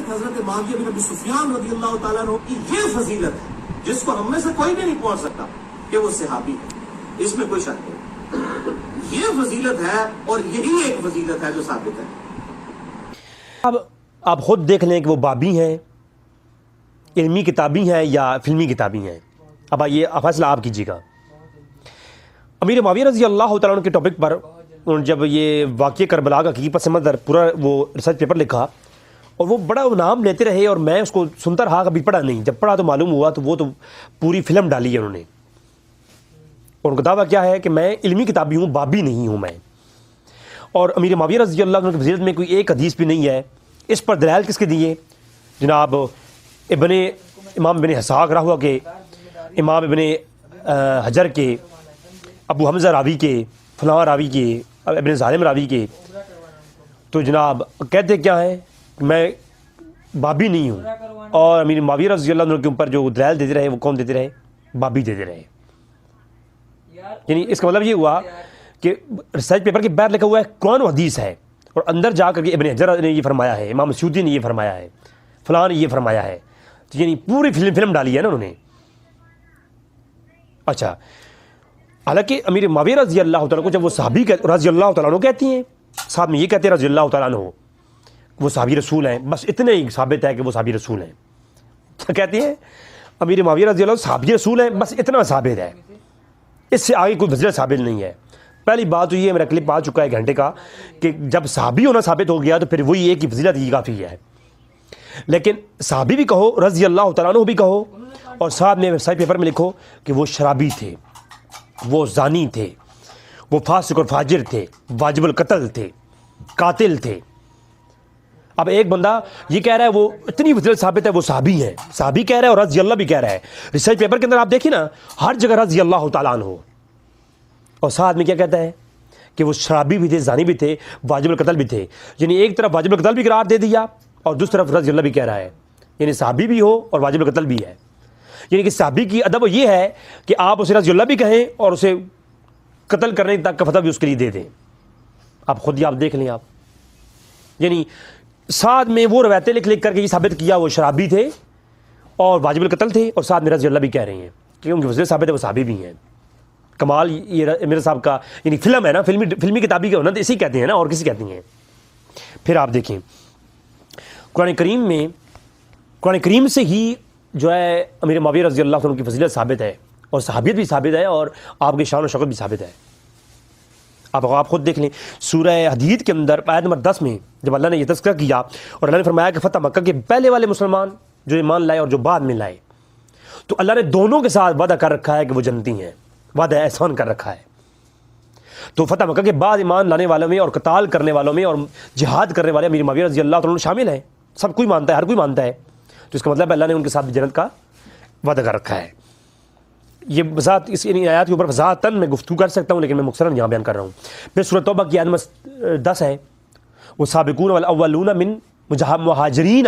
ایک حضرت معاویہ بن ابی سفیان رضی اللہ تعالیٰ عنہ کی یہ فضیلت ہے جس کو ہم میں سے کوئی بھی نہیں پہنچ سکتا کہ وہ صحابی ہے، اس میں کوئی شک نہیں، یہ فضیلت ہے اور یہی ایک فضیلت ہے جو ثابت ہے۔ اب آپ خود دیکھ لیں کہ وہ بابی ہیں، علمی کتابی ہیں یا فلمی کتابی ہیں، اب یہ فیصلہ آپ کیجیے گا۔ امیر معاویہ رضی اللہ تعالیٰ عنہ کے ٹاپک پر جب یہ واقعہ کربلا کا کی پس منظر پورا وہ ریسرچ پیپر لکھا اور وہ بڑا نام لیتے رہے اور میں اس کو سنتا رہا، کبھی پڑھا نہیں، جب پڑھا تو معلوم ہوا تو وہ تو پوری فلم ڈالی ہے انہوں نے، اور ان کا دعویٰ کیا ہے کہ میں علمی کتابی ہوں، بابی نہیں ہوں میں، اور امیر معاویہ رضی اللہ عنہ کی فضیلت میں کوئی ایک حدیث بھی نہیں ہے۔ اس پر دلائل کس کے دیے؟ جناب امام ابن اسحاق رہا کے، امام ابن حجر کے، ابو حمزہ راوی کے، فلاں راوی کے، ابن ظالم راوی کے، تو جناب کہتے کیا ہیں کہ میں بابی نہیں ہوں، اور امیر معاویہ رضی اللہ عنہ کے اوپر جو دلائل دیتے رہے وہ کون دیتے رہے؟ بابی دیتے رہے۔ یعنی اس کا مطلب یہ ہوا کہ ریسرچ پیپر کے باہر لکھا ہوا ہے قرآن و حدیث ہے، اور اندر جا کر کے ابن حجر نے یہ فرمایا ہے، امام سیوطی نے یہ فرمایا ہے، فلاں نے یہ فرمایا ہے، تو یعنی پوری فلم ڈالی ہے نا انہوں نے۔ اچھا، حالانکہ امیر معاویہ رضی اللہ تعالیٰ کو جب وہ صحابی رضی اللہ تعالیٰ عنہ کہتی ہیں، ساتھ میں یہ کہتے ہیں رضی اللہ تعالیٰ عنہ وہ صحابی رسول ہیں، بس اتنے ہی ثابت ہے کہ وہ صحابی رسول ہیں۔ کیا کہتی ہیں؟ امیر معاویہ رضی اللہ عنہ صحابی رسول ہیں، بس اتنا ثابت ہے، اس سے آگے کوئی فضیلت ثابت نہیں ہے۔ پہلی بات تو یہ، میرا کلپ آ چکا ہے 1 گھنٹے کا، کہ جب صحابی ہونا ثابت ہو گیا تو پھر وہی ایک ہی فضیلت ہی کافی ہے، لیکن صحابی بھی کہو، رضی اللہ تعالیٰ عنہ بھی کہو، اور ساتھ میں ویب پیپر میں لکھو کہ وہ شرابی تھے، وہ زانی تھے، وہ فاسق اور فاجر تھے، واجب القتل تھے، قاتل تھے۔ اب ایک بندہ یہ کہہ رہا ہے وہ اتنی فضیلت ثابت ہے، وہ صحابی ہیں، صحابی کہہ رہا ہے اور رضی اللہ بھی کہہ رہا ہے۔ ریسرچ پیپر کے اندر آپ دیکھیں نا، ہر جگہ رضی اللہ تعالیٰ عنہ، اور ساتھ میں کیا کہتا ہے کہ وہ شرابی بھی تھے، زانی بھی تھے، واجب القتل بھی تھے، یعنی ایک طرف واجب القتل بھی قرار دے دیا اور دوسری طرف رضی اللہ بھی کہہ رہا ہے، یعنی صحابی بھی ہو اور واجب القتل بھی ہے۔ یعنی کہ صحابی کی ادب یہ ہے کہ آپ اسے رضی اللہ بھی کہیں اور اسے قتل کرنے تک کا فتویٰ بھی اس کے لیے دے دیں۔ آپ خود ہی آپ دیکھ لیں، آپ یعنی ساتھ میں وہ روایتیں لکھ کر کے یہ ثابت کیا وہ شرابی تھے اور واجب القتل تھے، اور ساتھ میں رضی اللہ بھی کہہ رہے ہیں کہ ان کی فضیلت ثابت ہے، وہ صحابی بھی ہیں۔ کمال یہ میرے صاحب کا، یعنی فلم ہے نا، فلمی کتابی کا ہونا تو اسی کہتے ہیں نا، اور کسی کہتی ہیں۔ پھر آپ دیکھیں قرآن کریم میں، قرآن کریم سے ہی جو ہے امیر معاویہ رضی اللہ عنہ کی فضیلت ثابت ہے، اور صحابیت بھی ثابت ہے، اور آپ کی شان و شوکت بھی ثابت ہے۔ آپ خود دیکھ لیں، سورہ حدید کے اندر آیت نمبر 10 میں جب اللہ نے یہ تذکرہ کیا اور اللہ نے فرمایا کہ فتح مکہ کے پہلے والے مسلمان جو ایمان لائے اور جو بعد میں لائے، تو اللہ نے دونوں کے ساتھ وعدہ کر رکھا ہے کہ وہ جنتی ہیں، وعدہ احسان کر رکھا ہے۔ تو فتح مکہ کے بعد ایمان لانے والوں میں اور قتال کرنے والوں میں اور جہاد کرنے والے امیر معاویہ رضی اللہ عنہ شامل ہیں، سب کوئی مانتا ہے، ہر کوئی مانتا ہے، تو اس کا مطلب اللہ نے ان کے ساتھ جنت کا وعدہ کر رکھا ہے۔ یہ وضاحت اس آیات کے اوپر وضاحتاً میں گفتگو کر سکتا ہوں، لیکن میں مختصراً یہاں بیان کر رہا ہوں۔ پھر سورۃ توبہ کی آیت نمبر 10 ہے، وہ سابقون والاولون من مہاجرین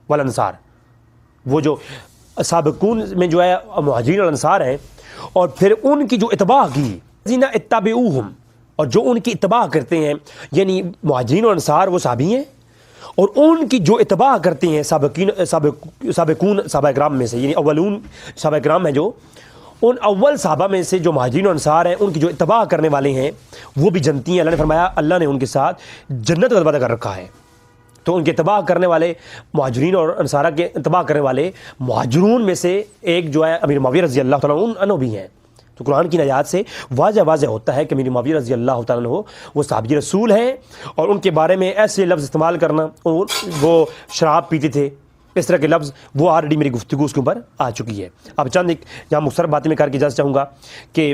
والانصار، وہ جو سابقون میں جو ہے مہاجرین اور انصار ہیں، اور پھر ان کی جو اتباع کی، الذین اتبعوہم، اور جو ان کی اتباع کرتے ہیں، یعنی مہاجرین اور انصار وہ صحابی ہیں، اور ان کی جو اتباع کرتے ہیں سابقون صحابہ کرام میں سے، یعنی اولون صحابہ کرام ہیں، جو ان اول صحابہ میں سے جو مہاجرین و انصار ہیں، ان کی جو اتباع کرنے والے ہیں وہ بھی جنتی ہیں۔ اللہ نے فرمایا اللہ نے ان کے ساتھ جنت کا وعدہ کر رکھا ہے۔ تو ان کے اتباع کرنے والے مہاجرین اور انصارہ کے اتباع کرنے والے مہاجرون میں سے ایک جو ہے امیر معاویہ رضی اللہ تعالیٰ عنہ بھی ہیں۔ تو قرآن کی آیات سے واضح ہوتا ہے کہ امیر معاویہ رضی اللہ تعالیٰ عنہ وہ صحابی رسول ہیں، اور ان کے بارے میں ایسے لفظ استعمال کرنا، وہ شراب پیتے تھے، اس طرح کے لفظ وہ آلریڈی میری گفتگو اس کے اوپر آ چکی ہے۔ اب چند ایک یہاں مختصر باتیں میں کر کے اجازت چاہوں گا کہ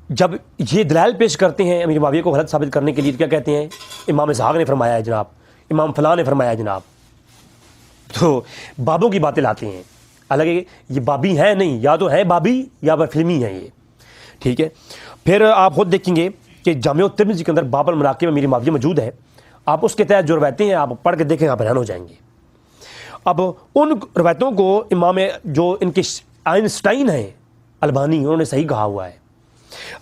جب یہ دلائل پیش کرتے ہیں امیر معاویہ کو غلط ثابت کرنے کے لیے، تو کیا کہتے ہیں؟ امام اسحاق نے فرمایا ہے جناب، امام فلاں نے فرمایا ہے جناب، تو بابوں کی باتیں لاتے ہیں، حالانکہ یہ بابی ہیں نہیں، یا تو ہے بابی یا پھر فلمی ہیں یہ، ٹھیک ہے۔ پھر آپ خود دیکھیں گے کہ جامع الترمذی کے اندر باب المناقب میں امیر معاویہ موجود ہے، آپ اس کے تحت جو روایتیں ہیں آپ پڑھ کے دیکھیں، آپ حیران ہو جائیں گے۔ اب ان روایتوں کو امام جو ان کے آئنسٹائن ہیں البانی، انہوں نے صحیح کہا ہوا ہے۔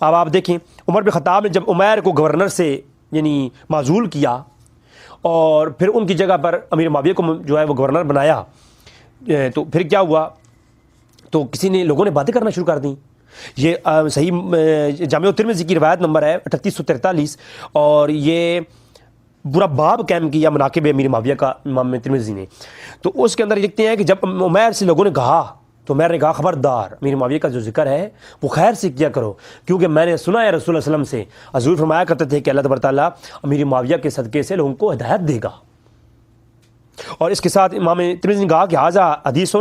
اب آپ دیکھیں عمر بن خطاب نے جب عمیر کو گورنر سے یعنی معزول کیا اور پھر ان کی جگہ پر امیر معاویہ کو جو ہے وہ گورنر بنایا، تو پھر کیا ہوا، تو لوگوں نے باتیں کرنا شروع کر دیں۔ یہ صحیح جامع ترمذی کی روایت نمبر ہے 3843، اور یہ پورا باب قائم کیا مناقب امیر معاویہ کا امام ترمذی نے۔ تو اس کے اندر لکھتے ہیں کہ جب عمیر سے لوگوں نے کہا تو عمیر نے کہا خبردار، امیر معاویہ کا جو ذکر ہے وہ خیر سے کیا کرو، کیونکہ میں نے سنا ہے رسول اللہ علیہ وسلم سے، حضور فرمایا کرتے تھے کہ اللہ تبارک تعالیٰ امیر معاویہ کے صدقے سے لوگوں کو ہدایت دے گا۔ اور اس کے ساتھ امام ترمذی نے کہا کہ ھذا حدیث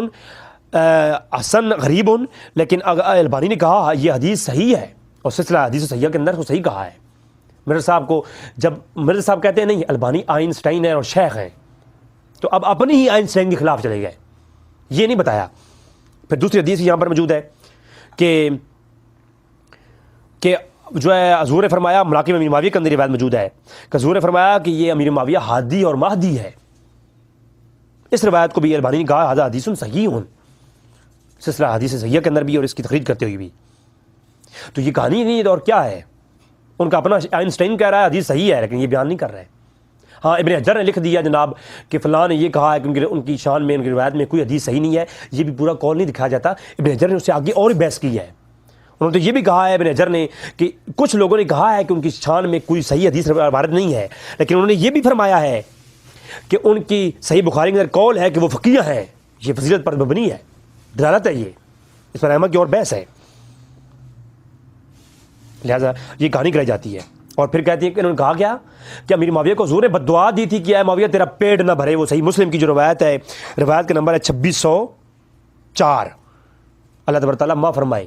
حسن غریب، لیکن البانی نے کہا یہ حدیث صحیح ہے، اور سلسلہ حدیث صحیحہ کے اندر کو صحیح کہا ہے۔ مرزا صاحب کو جب مرزا صاحب کہتے ہیں نہیں البانی آئنسٹائن ہے اور شیخ ہیں، تو اب اپنی ہی آئنسٹائن کے خلاف چلے گئے، یہ نہیں بتایا۔ پھر دوسری حدیث یہاں پر موجود ہے کہ جو ہے حضور نے فرمایا، مناقب امیر معاویہ کے اندر روایت موجود ہے کہ حضور نے فرمایا کہ یہ امیر معاویہ ہادی اور مہدی ہے۔ اس روایت کو بھی البانی نے کہا ھذا حدیث صحیح، سلسلہ حدیث صحیحہ کے اندر بھی اور اس کی تخریج کرتے ہوئے بھی۔ تو یہ کہانی نہیں اور کیا ہے، ان کا اپنا آئنسٹائن کہہ رہا ہے حدیث صحیح ہے، لیکن یہ بیان نہیں کر رہے۔ ہاں ابن حجر نے لکھ دیا جناب کہ فلاں نے یہ کہا ہے کہ ان کی شان میں، ان کی روایت میں کوئی حدیث صحیح نہیں ہے، یہ بھی پورا قول نہیں دکھایا جاتا۔ ابن حجر نے اس سے آگے اور بحث کی ہے، انہوں نے تو یہ بھی کہا ہے ابن حجر نے کہ کچھ لوگوں نے کہا ہے کہ ان کی شان میں کوئی صحیح حدیث وارد نہیں ہے، لیکن انہوں نے یہ بھی فرمایا ہے کہ ان کی صحیح بخاری کے اندر قول ہے کہ وہ فقیہ ہیں، یہ فضیلت پر مبنی ہے، دلالت ہے، یہ اس پر احمد کی اور بحث ہے، لہٰذا یہ کہانی کرائی جاتی ہے۔ اور پھر کہتے ہیں کہ انہوں نے کہا کیا کہ امیر معاویہ کو حضور نے بد دعا دی تھی کہ اے معاویہ تیرا پیٹ نہ بھرے، وہ صحیح مسلم کی جو روایت ہے، روایت کا نمبر ہے 2604، اللہ تبارک تعالیٰ معاف فرمائے۔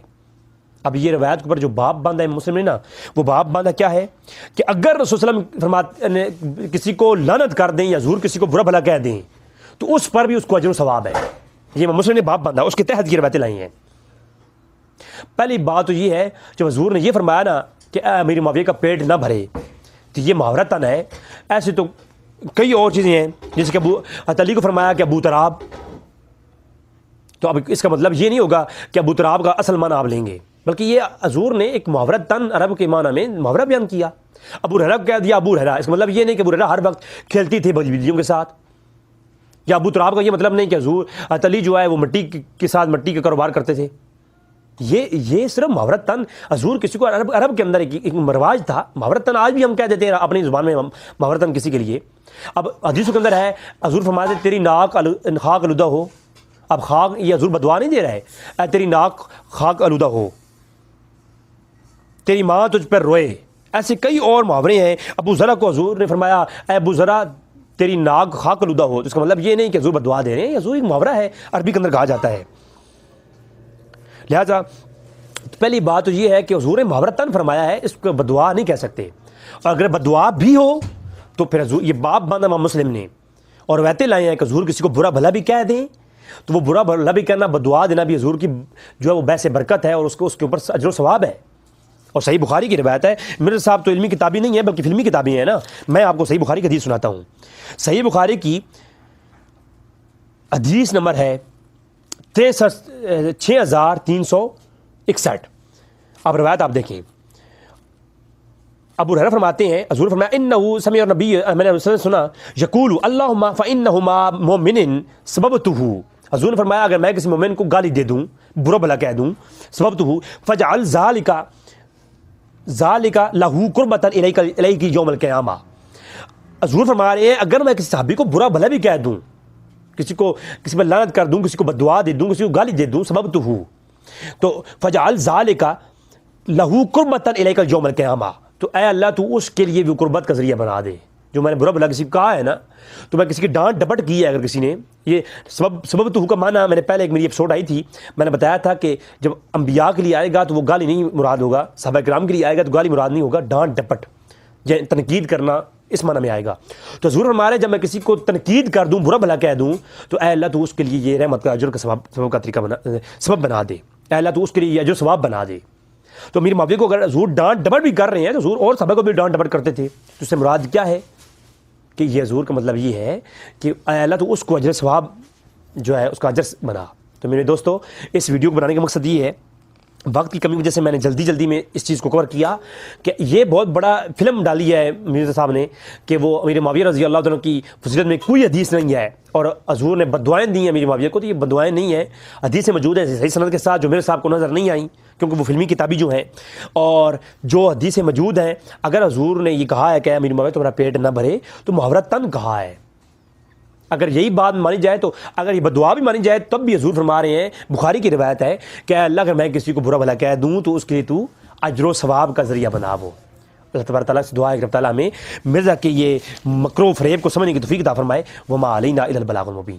اب یہ روایت کے اوپر جو باب باندھا ہے مسلم نے نا، وہ باب باندھا کیا ہے کہ اگر رسول صلی اللہ علیہ وسلم کسی کو لعنت کر دیں یا حضور کسی کو برا بھلا کہہ دیں تو اس پر بھی اس کو اجر و ثواب ہے، یہ مسلم نے باب باندھا، اس کے تحت یہ روایتیں لائی ہیں۔ پہلی بات تو یہ ہے جب حضور نے یہ فرمایا نا کہ اے امیر معاویہ کا پیٹ نہ بھرے، تو یہ محاورتاً ہے، ایسے تو کئی اور چیزیں ہیں، جیسے کہ حضرت علی کو فرمایا کہ ابو تراب، تو اب اس کا مطلب یہ نہیں ہوگا کہ ابو تراب کا اصل معنی آپ لیں گے، بلکہ یہ حضور نے ایک محاورتاً عرب کے معنی میں محاورہ بیان کیا۔ ابو ہریرہ کہہ دیا ابو ہریرہ، اس کا مطلب یہ نہیں کہ ابو ہریرہ ہر وقت کھیلتی تھی بجلیوں کے ساتھ، یا ابو تراب کا یہ مطلب نہیں کہ حضور حضرت علی جو ہے وہ مٹی کے ساتھ مٹی کا کاروبار کرتے تھے۔ یہ صرف محاورتاً حضور کسی کو عرب کے اندر ایک رواج تھا، محاورتاً آج بھی ہم کہہ دیتے ہیں اپنی زبان میں محاورتاً کسی کے لیے۔ اب حدیث کے اندر ہے حضور فرماتے تیری ناک خاک آلودہ ہو، اب خاک یہ حضور بدعا نہیں دے رہا ہے، اے تیری ناک خاک آلودہ ہو، تیری ماں تجھ پر روئے، ایسے کئی اور محاورے ہیں۔ ابو ذرا کو حضور نے فرمایا اے ابو ذرا تیری ناک خاک آلودہ ہو، تو اس کا مطلب یہ نہیں کہ حضور بدعا دے رہے ہیں، حضور ایک محاورہ ہے، عربی کے اندر کہا جاتا ہے۔ لہذا پہلی بات تو یہ ہے کہ حضور نے محاورتاً فرمایا ہے، اس کو بدعا نہیں کہہ سکتے، اور اگر بدعا بھی ہو تو پھر حضور یہ باب باندھا امام مسلم نے، اور روایتیں لائے ہیں کہ حضور کسی کو برا بھلا بھی کہہ دیں تو وہ برا بھلا بھی کہنا، بدعا دینا بھی حضور کی جو ہے وہ باعث برکت ہے، اور اس کے اوپر اجر و ثواب ہے۔ اور صحیح بخاری کی روایت ہے، میرے صاحب تو علمی کتابیں نہیں ہیں بلکہ فلمی کتابیں ہیں نا، میں آپ کو صحیح بخاری کی حدیث سناتا ہوں۔ صحیح بخاری کی حدیث نمبر ہے 6361۔ اب روایت آپ دیکھیں، ابو ہریرہ فرماتے ہیں حضور فرمایا انہو سمع النبی، میں نے سنا یقول اللہم فانہما مؤمن سببتہ، حضور نے فرمایا اگر میں کسی مومن کو گالی دے دوں، برا بھلا کہہ دوں، سببتہ فجعل ذالک لہو قربۃ الیک یوم القیامہ، حضور فرما رہے ہیں اگر میں کسی صحابی کو برا بھلا بھی کہہ دوں، کسی پر لعنت کر دوں، کسی کو بددعا دے دوں، کسی کو گالی دے دوں، سببتہ تو فجعل ذالک لہو قربۃ الیک یوم القیامہ، تو اے اللہ تو اس کے لیے بھی قربت کا ذریعہ بنا دے۔ جو میں نے برا بھلا کسی کو کہا ہے نا، تو میں کسی کی ڈانٹ ڈپٹ کی ہے اگر کسی نے، یہ سبب تو کا معنی میں نے پہلے ایک میری ایپیسوڈ آئی تھی، میں نے بتایا تھا کہ جب انبیاء کے لیے آئے گا تو وہ گالی نہیں مراد ہوگا، صحابہ کرام کے لیے آئے گا تو گالی مراد نہیں ہوگا، ڈانٹ ڈپٹ یا تنقید کرنا اس معنی میں آئے گا۔ تو حضور ہمارے جب میں کسی کو تنقید کر دوں، برا بھلا کہہ دوں، تو اے اللہ تو اس کے لیے یہ رحمت کا اجر کا ثواب کا طریقہ سبب بنا دے، اے اللہ تو اس کے لیے یہ اجر ثواب بنا دے۔ تو امیر معاویہ کو اگر حضور ڈانٹ ڈپٹ بھی کر رہے ہیں تو حضور اور صحابہ کو بھی ڈانٹ ڈپٹ کرتے تھے، تو اس سے مراد کیا ہے کہ یہ حضور کا مطلب یہ ہے کہ اے اللہ تو اس کو اجر ثواب جو ہے اس کا اجر بنا۔ تو میرے دوستو اس ویڈیو کو بنانے کا مقصد یہ ہے وقت کی کمی کی وجہ سے میں نے جلدی میں اس چیز کو کور کیا کہ یہ بہت بڑا فلم ڈالی ہے مرزا صاحب نے کہ وہ امیر معاویہ رضی اللہ عنہ کی فضیلت میں کوئی حدیث نہیں ہے، اور حضور نے بددعائیں دی ہیں امیر معاویہ کو، تو یہ بددعائیں نہیں ہیں، حدیث سے موجود ہیں صحیح سند کے ساتھ جو میرے صاحب کو نظر نہیں آئیں کیونکہ وہ فلمی کتابی جو ہیں، اور جو حدیث سے موجود ہیں اگر حضور نے یہ کہا ہے کہ امیر معاویہ تمہارا پیٹ نہ بھرے تو محاورہ تن کہا ہے، اگر یہی بات مانی جائے تو اگر یہ بددعا بھی مانی جائے تب بھی حضور فرما رہے ہیں، بخاری کی روایت ہے کہ اللہ اگر میں کسی کو برا بھلا کہہ دوں تو اس کے لیے تو اجر و ثواب کا ذریعہ بنا وہ۔ اللہ تبارک تعالیٰ سے دعا ہے کہ رب تعالیٰ ہمیں مرزا کے یہ مکر و فریب کو سمجھنے کی توفیق عطا فرمائے۔ وما علینا الا البلاغ المبین۔